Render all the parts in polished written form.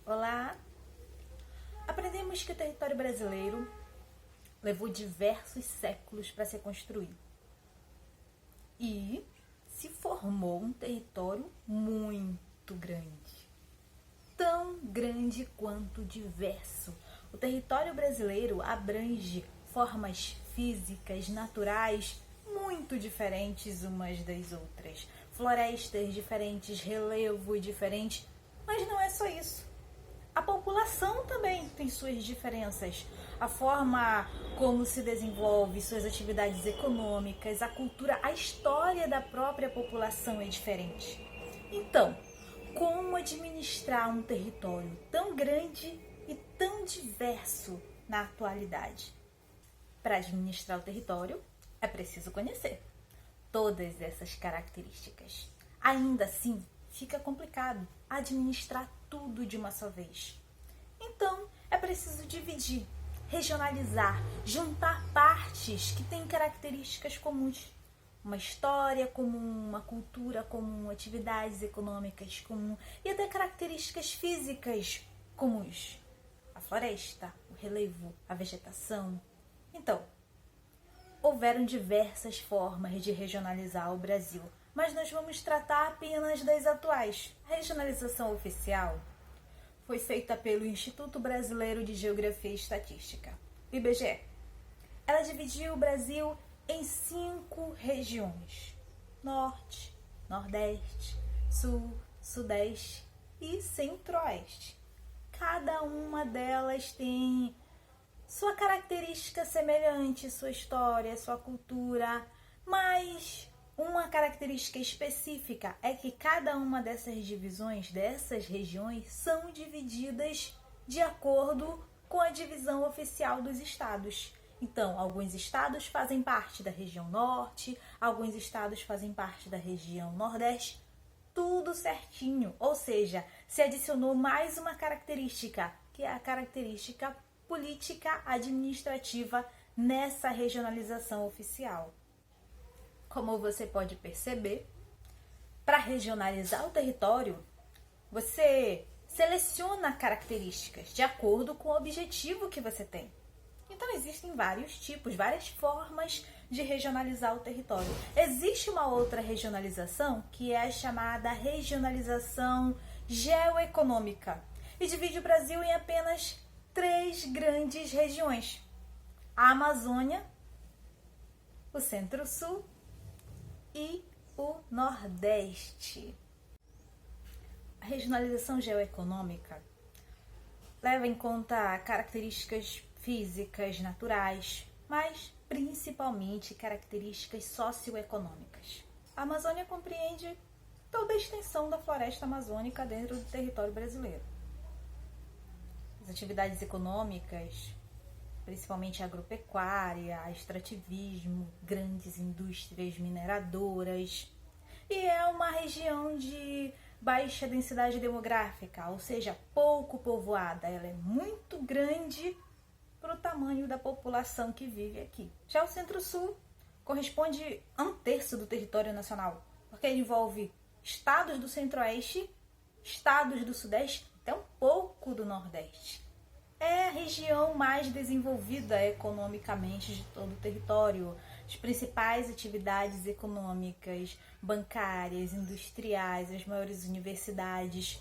Olá! Aprendemos que o território brasileiro levou diversos séculos para ser construído e se formou um território muito grande, tão grande quanto diverso. O território brasileiro abrange formas físicas, naturais, muito diferentes umas das outras, florestas diferentes, relevo diferente, mas não é só isso. A população também tem suas diferenças. A forma como se desenvolve suas atividades econômicas, a cultura, a história da própria população é diferente. Então, como administrar um território tão grande e tão diverso na atualidade? Para administrar o território, é preciso conhecer todas essas características. Ainda assim, fica complicado administrar tudo de uma só vez. Então, é preciso dividir, regionalizar, juntar partes que têm características comuns. Uma história comum, uma cultura comum, atividades econômicas comuns e até características físicas comuns. A floresta, o relevo, a vegetação. Então, houveram diversas formas de regionalizar o Brasil, mas nós vamos tratar apenas das atuais. A regionalização oficial foi feita pelo Instituto Brasileiro de Geografia e Estatística, IBGE. Ela dividiu o Brasil em 5 regiões: Norte, Nordeste, Sul, Sudeste e Centro-Oeste. Cada uma delas tem sua característica semelhante, sua história, sua cultura, mas uma característica específica é que cada uma dessas divisões, dessas regiões, são divididas de acordo com a divisão oficial dos estados. Então, alguns estados fazem parte da região norte, alguns estados fazem parte da região nordeste, tudo certinho. Ou seja, se adicionou mais uma característica, que é a característica política administrativa nessa regionalização oficial. Como você pode perceber, para regionalizar o território, você seleciona características de acordo com o objetivo que você tem. Então existem vários tipos, várias formas de regionalizar o território. Existe uma outra regionalização que é a chamada regionalização geoeconômica e divide o Brasil em apenas 3 grandes regiões: a Amazônia, o Centro-Sul e o Nordeste. A regionalização geoeconômica leva em conta características físicas, naturais, mas principalmente características socioeconômicas. A Amazônia compreende toda a extensão da floresta amazônica dentro do território brasileiro. As atividades econômicas, principalmente a agropecuária, extrativismo, grandes indústrias mineradoras. E é uma região de baixa densidade demográfica, ou seja, pouco povoada. Ela é muito grande para o tamanho da população que vive aqui. Já o Centro-Sul corresponde a 1/3 do território nacional, porque ele envolve estados do Centro-Oeste, estados do Sudeste, até um pouco do Nordeste. É a região mais desenvolvida economicamente de todo o território. As principais atividades econômicas, bancárias, industriais, as maiores universidades.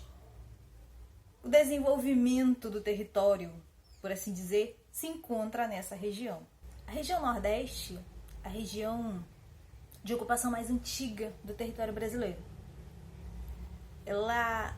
O desenvolvimento do território, por assim dizer, se encontra nessa região. A região Nordeste, a região de ocupação mais antiga do território brasileiro. Ela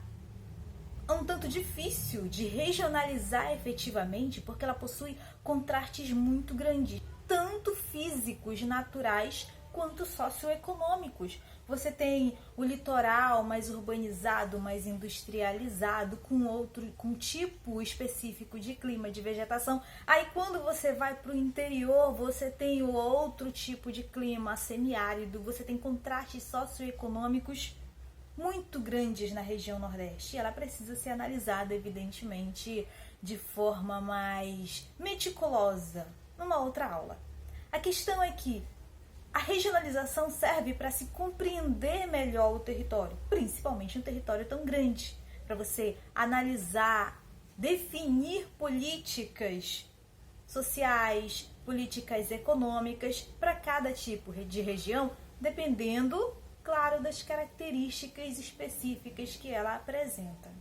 é um tanto difícil de regionalizar efetivamente porque ela possui contrastes muito grandes, tanto físicos, naturais, quanto socioeconômicos. Você tem o litoral mais urbanizado, mais industrializado, com um tipo específico de clima, de vegetação. Aí quando você vai para o interior, você tem o outro tipo de clima, semiárido, você tem contrastes socioeconômicos muito grandes na região Nordeste. Ela precisa ser analisada, evidentemente, de forma mais meticulosa, numa outra aula. A questão é que a regionalização serve para se compreender melhor o território, principalmente um território tão grande. para você analisar, definir políticas sociais, políticas econômicas para cada tipo de região, dependendo, claro, das características específicas que ela apresenta.